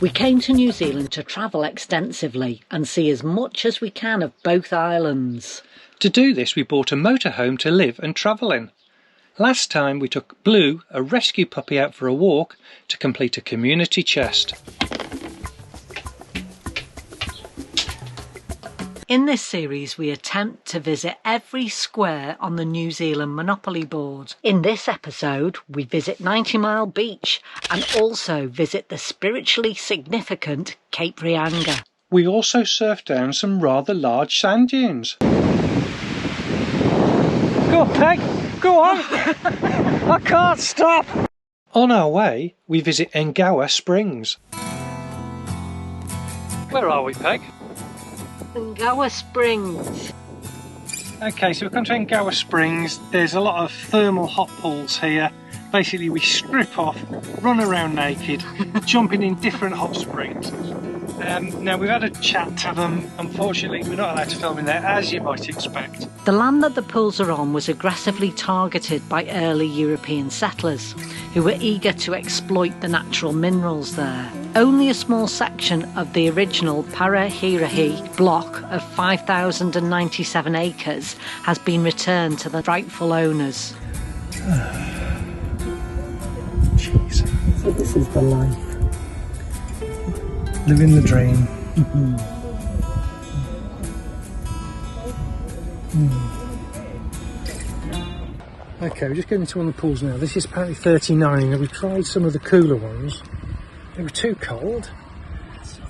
We came to New Zealand to travel extensively and see as much as we can of both islands. To do this, we bought a motorhome to live and travel in. Last time we took Blue, a rescue puppy, out for a walk to complete a community chest. In this series, we attempt to visit every square on the New Zealand Monopoly board. In this episode, we visit 90 Mile Beach and also visit the spiritually significant Cape Reinga. We also surfed down some rather large sand dunes. Go on, Peg! Go on! I can't stop! On our way, we visit Ngawha Springs. Where are we, Peg? Ngawha Springs. Okay, so we've come to Ngawha Springs. There's a lot of thermal hot pools here. Basically, we strip off, run around naked, jumping in different hot springs. Now, we've had a chat to them. Unfortunately, we're not allowed to film in there, as you might expect. The land that the pools are on was aggressively targeted by early European settlers who were eager to exploit the natural minerals there. Only a small section of the original Parahirahi block of 5,097 acres has been returned to the rightful owners. Jeez. So this is the life. Living the dream. Okay, we're just getting into one of the pools now. This is apparently 39, and we tried some of the cooler ones. They were too cold.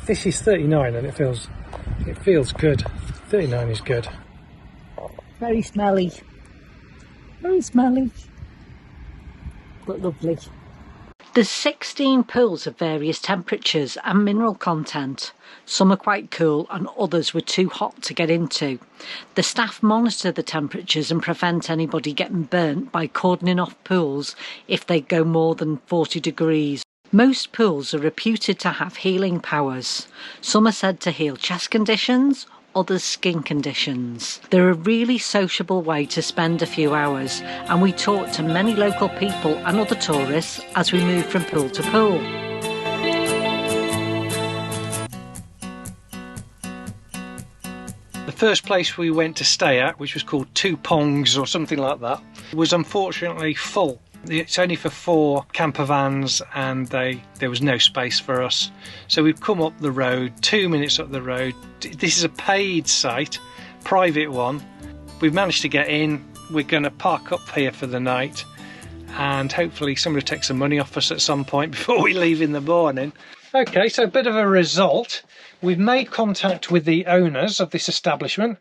This is 39 and it feels good. 39 is good. Very smelly. Very smelly. But lovely. There's 16 pools of various temperatures and mineral content. Some are quite cool and others were too hot to get into. The staff monitor the temperatures and prevent anybody getting burnt by cordoning off pools if they go more than 40 degrees. Most pools are reputed to have healing powers. Some are said to heal chest conditions, others skin conditions. They're a really sociable way to spend a few hours, and we talked to many local people and other tourists as we moved from pool to pool. The first place we went to stay at, which was called Two Pongs or something like that, was unfortunately full. It's only for 4 camper vans and there was no space for us. So we've come up the road, 2 minutes up the road. This is a paid site, private one. We've managed to get in. We're going to park up here for the night and hopefully somebody will take some money off us at some point before we leave in the morning. Okay, so a bit of a result. We've made contact with the owners of this establishment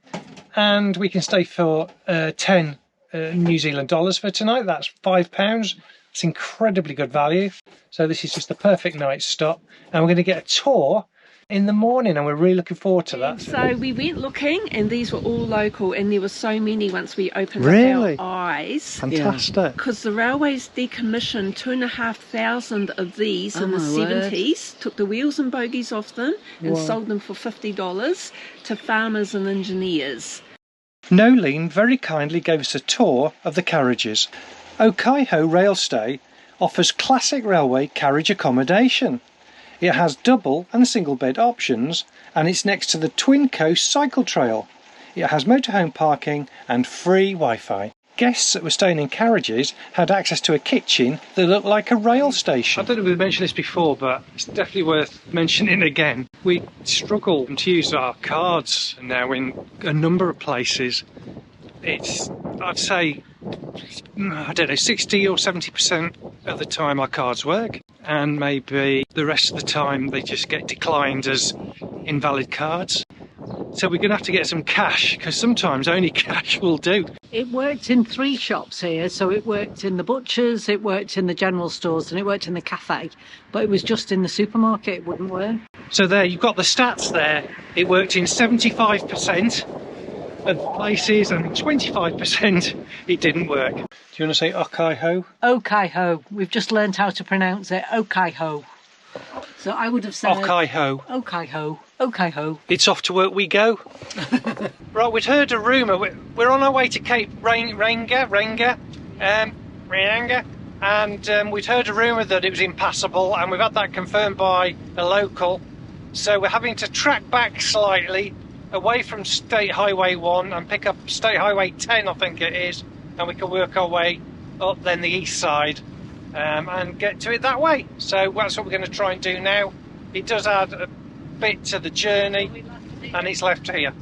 and we can stay for 10 New Zealand dollars for tonight. That's £5. It's incredibly good value. So this is just the perfect night stop, and we're going to get a tour in the morning, and we're really looking forward to that. So we went looking, and these were all local, and there were so many once we opened up our eyes. Fantastic. Because the railways decommissioned 2,500 of these in the 70s, took the wheels and bogies off them, and sold them for $50 to farmers and engineers. Nolene very kindly gave us a tour of the carriages. Okaiho Railstay offers classic railway carriage accommodation. It has double and single bed options and it's next to the Twin Coast cycle trail. It has motorhome parking and free Wi-Fi. Guests that were staying in carriages had access to a kitchen that looked like a rail station. I don't know if we've mentioned this before, but it's definitely worth mentioning again. We struggle to use our cards now in a number of places. It's, I'd say, I don't know, 60 or 70% of the time our cards work. And maybe the rest of the time they just get declined as invalid cards. So we're going to have to get some cash, because sometimes only cash will do. It worked in 3 shops here, so it worked in the butchers, it worked in the general stores and it worked in the cafe, but it was just in the supermarket it wouldn't work. So there, you've got the stats there. It worked in 75% of the places and 25% it didn't work. Do you want to say Okaiho? Okaiho. We've just learned how to pronounce it. Okaiho. So I would have said Okaiho. Okaiho. Okaiho. It's off to work we go. Right, we'd heard a rumour. We're on our way to Cape Reinga. and we'd heard a rumour that it was impassable, and we've had that confirmed by a local. So we're having to track back slightly away from State Highway 1 and pick up State Highway 10, I think it is, and we can work our way up then the east side and get to it that way. So that's what we're going to try and do now. It does add a bit to the journey, and it's left here.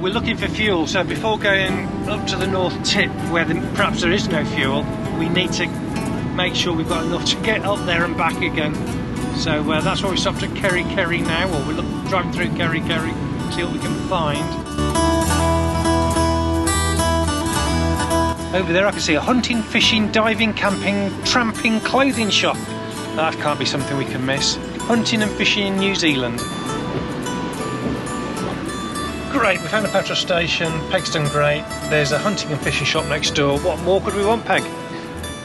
We're looking for fuel, so before going up to the north tip where perhaps there is no fuel, we need to make sure we've got enough to get up there and back again. So that's why we stopped at Kerry now, or we're driving through Kerry, see what we can find. Over there I can see a hunting, fishing, diving, camping, tramping, clothing shop. That can't be something we can miss. Hunting and fishing in New Zealand. Great, we found a petrol station. Peg's done great. There's a hunting and fishing shop next door. What more could we want, Peg?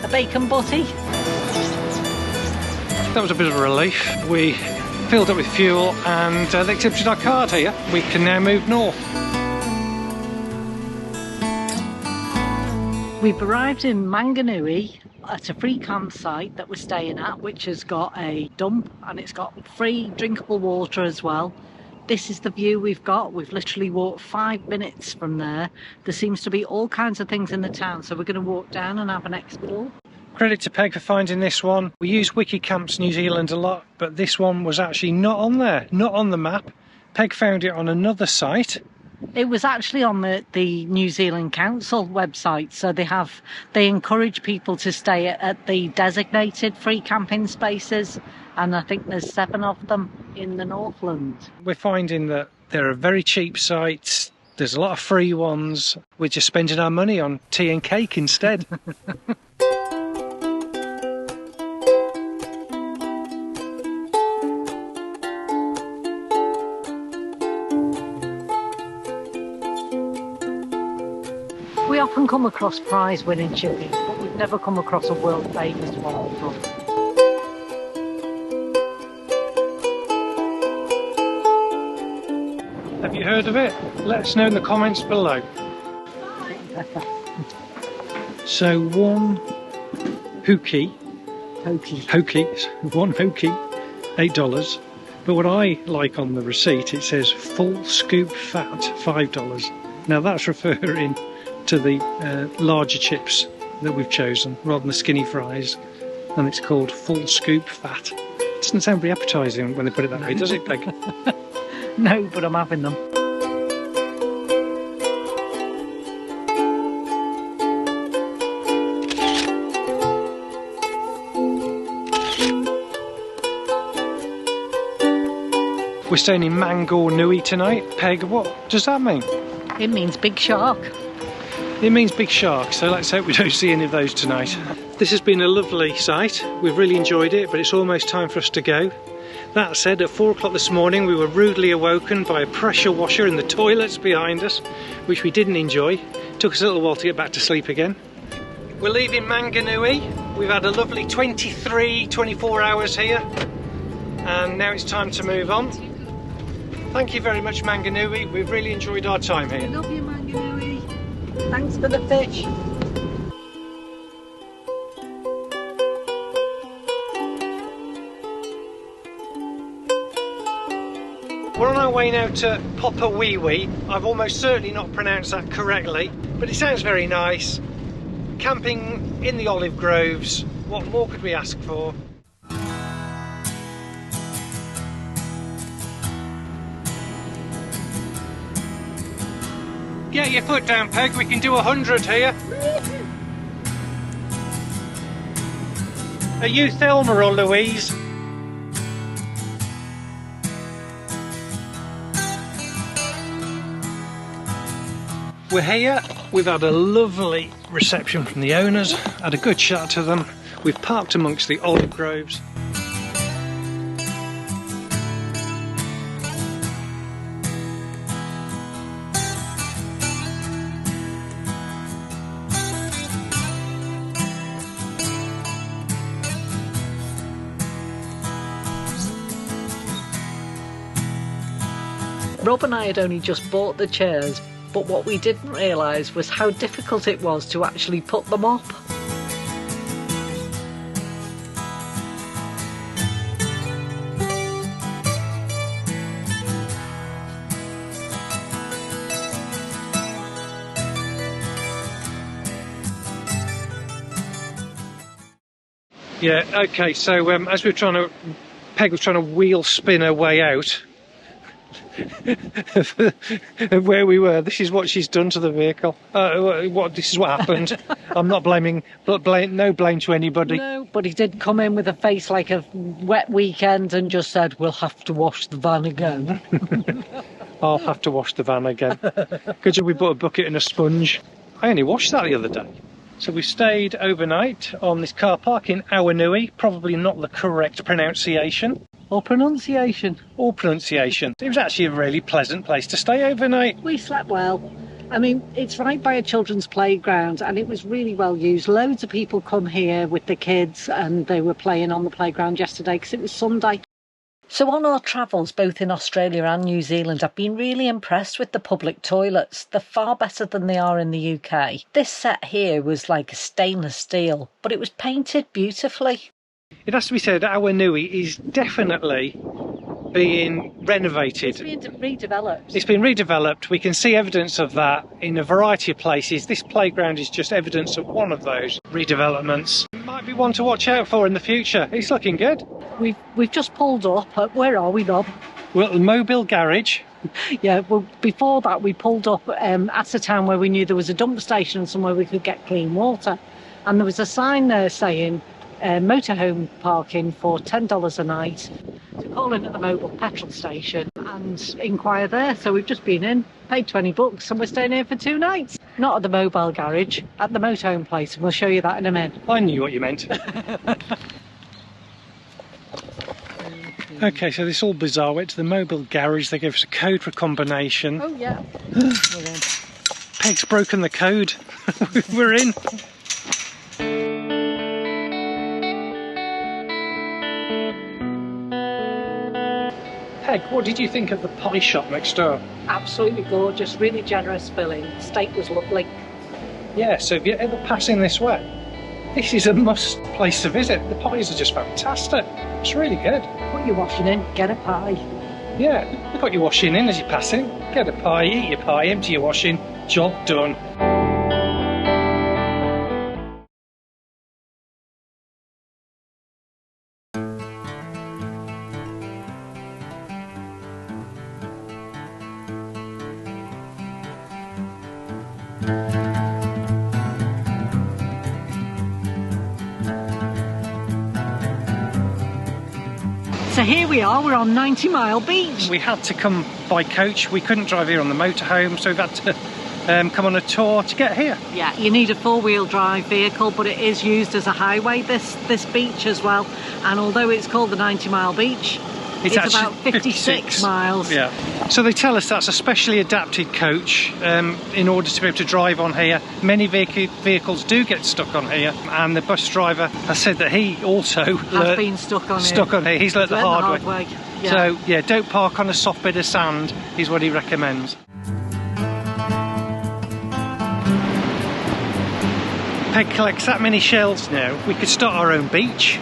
A bacon butty. That was a bit of a relief. We filled up with fuel and they accepted our card here. We can now move north. We've arrived in Mangonui at a free campsite that we're staying at, which has got a dump and it's got free drinkable water as well. This is the view we've got. We've literally walked 5 minutes from there. There seems to be all kinds of things in the town, so we're going to walk down and have an explore. Credit to Peg for finding this one. We use Wikicamps New Zealand a lot, but this one was actually not on there, not on the map. Peg found it on another site. It was actually on the New Zealand Council website, so they encourage people to stay at the designated free camping spaces, and I think there's 7 of them in the Northland. We're finding that there are very cheap sites, there's a lot of free ones. We're just spending our money on tea and cake instead. We often come across prize-winning chippies, but we've never come across a world-famous one before. Have you heard of it? Let us know in the comments below. So one hokey, one hokey, $8. But what I like on the receipt, it says full scoop fat, $5. Now that's referring to the larger chips that we've chosen rather than the skinny fries, and it's called full scoop fat. It doesn't sound very appetising when they put it that way, does it, Peg? No, but I'm having them. We're staying in Mangonui tonight. Peg, what does that mean? It means big shark. It means big shark, so let's hope we don't see any of those tonight. This has been a lovely site. We've really enjoyed it, but it's almost time for us to go. That said, at 4 o'clock this morning we were rudely awoken by a pressure washer in the toilets behind us, which we didn't enjoy. It took us a little while to get back to sleep again. We're leaving Mangonui. We've had a lovely 24 hours here, and now it's time to move on. Thank you very much, Mangonui. We've really enjoyed our time here. I love you, Mangonui. Thanks for the fish. We're on our way now to Popawiwi. I've almost certainly not pronounced that correctly, but it sounds very nice. Camping in the olive groves. What more could we ask for? Get your foot down, Peg. We can do 100 here. Are you Thelma or Louise? We're here. We've had a lovely reception from the owners, had a good chat to them. We've parked amongst the olive groves. Rob and I had only just bought the chairs, but what we didn't realise was how difficult it was to actually put them up. Yeah, okay, so as Peg was trying to wheel spin her way out of where we were, this is what she's done to the vehicle. This is what happened. I'm not blaming, no blame to anybody. No, but he did come in with a face like a wet weekend and just said, we'll have to wash the van again. I'll have to wash the van again. Good job we bought a bucket and a sponge. I only washed that the other day. So we stayed overnight on this car park in Awanui, probably not the correct pronunciation. Or pronunciation. Or pronunciation. It was actually a really pleasant place to stay overnight. We slept well. I mean, it's right by a children's playground and it was really well used. Loads of people come here with the kids and they were playing on the playground yesterday because it was Sunday. So on our travels, both in Australia and New Zealand, I've been really impressed with the public toilets. They're far better than they are in the UK. This set here was like a stainless steel, but it was painted beautifully. It has to be said, Awanui is definitely being renovated. It's been redeveloped. It's been redeveloped. We can see evidence of that in a variety of places. This playground is just evidence of one of those redevelopments. Might be one to watch out for in the future. It's looking good. We've just pulled up. Where are we, Rob? We're at the Mobile Garage. Yeah, well, before that we pulled up at a town where we knew there was a dump station and somewhere we could get clean water. And there was a sign there saying motorhome parking for $10 a night. So call in at the mobile petrol station and inquire there. So we've just been in, paid $20 and we're staying here for 2 nights. Not at the mobile garage, at the motorhome place, and we'll show you that in a minute. I knew what you meant. Okay, so this is all bizarre. Went to the mobile garage, they gave us a code for a combination. Oh yeah. Peg's broken the code. We're in. Peg, what did you think of the pie shop next door? Absolutely gorgeous, really generous filling. The steak was lovely. Yeah, so if you're ever passing this way, this is a must place to visit. The pies are just fantastic. It's really good. Put your washing in, get a pie. Yeah, put your washing in as you're passing. Get a pie, eat your pie, empty your washing, job done. So here we are, we're on 90 Mile Beach. We had to come by coach. We couldn't drive here on the motorhome, so we've had to come on a tour to get here. Yeah, you need a 4-wheel drive vehicle, but it is used as a highway, this beach as well. And although it's called the 90 Mile Beach, it's about 56 miles. Yeah. So they tell us that's a specially adapted coach in order to be able to drive on here. Many vehicles do get stuck on here, and the bus driver has said that he also has been stuck on here. He's learnt the hard way. Yeah. So yeah, don't park on a soft bit of sand is what he recommends. Peg collects that many shells now, we could start our own beach.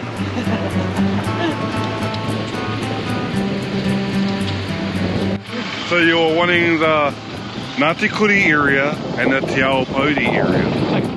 So you're wanting the Ngatikuri area and the Te Aupōuri area.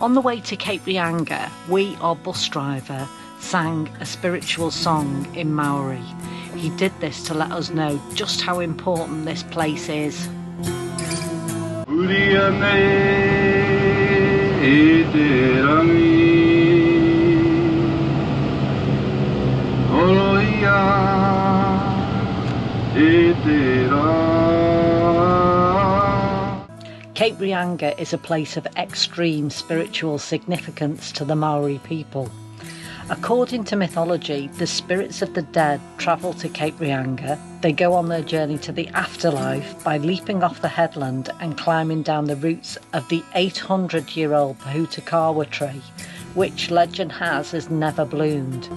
On the way to Cape Reinga, we, our bus driver, sang a spiritual song in Maori. He did this to let us know just how important this place is. Cape Reinga is a place of extreme spiritual significance to the Maori people. According to mythology, the spirits of the dead travel to Cape Reinga. They go on their journey to the afterlife by leaping off the headland and climbing down the roots of the 800-year-old Pahutakawa tree, which legend has never bloomed.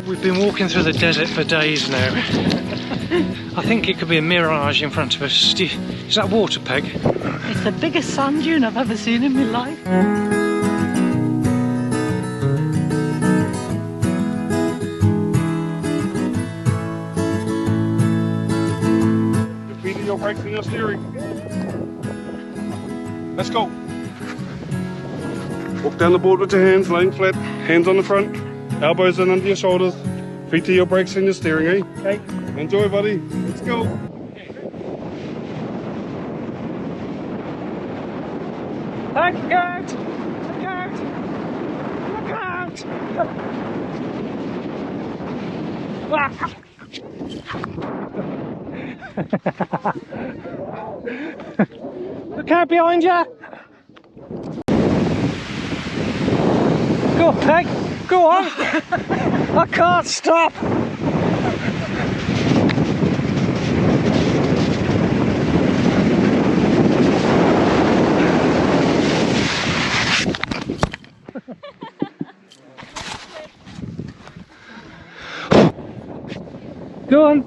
We've been walking through the desert for days now. I think it could be a mirage in front of us. Is that water, Peg? It's the biggest sand dune I've ever seen in my life. Your feet and your brakes and your steering. Let's go. Walk down the board with your hands laying flat, hands on the front, elbows in under your shoulders, feet to your brakes and your steering, eh? Okay. Enjoy, buddy. Let's go. Look out! Look out! Look out! Look out behind you! Go on, Peg! Go on! I can't stop! Go on!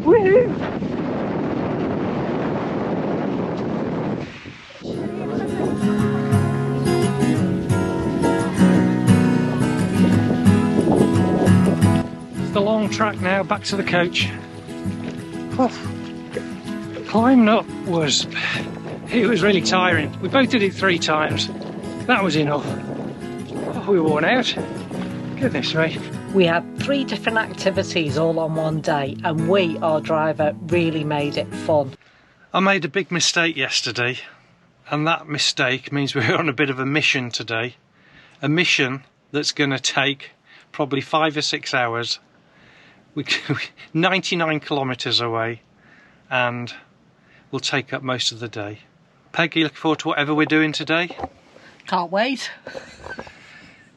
Woohoo! It's the long track now, back to the coach. Oh, climbing up was really tiring. We both did it 3 times. That was enough. Oh, we were worn out. Goodness me. We had 3 different activities all on one day, and we, our driver, really made it fun. I made a big mistake yesterday, and that mistake means we're on a bit of a mission today. A mission that's going to take probably 5 or 6 hours. We're 99 kilometres away, and we'll take up most of the day. Peggy, looking forward to whatever we're doing today? Can't wait.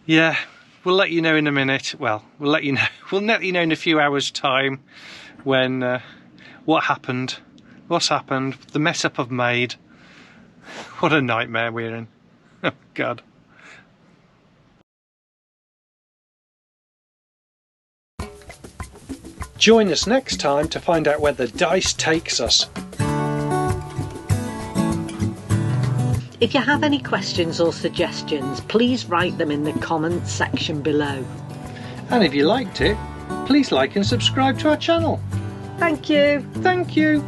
Yeah, we'll let you know in a minute. Well, we'll let you know in a few hours' time when what's happened, the mess up I've made. What a nightmare we're in. Oh God. Join us next time to find out where the dice takes us. If you have any questions or suggestions, please write them in the comments section below. And if you liked it, please like and subscribe to our channel. Thank you. Thank you.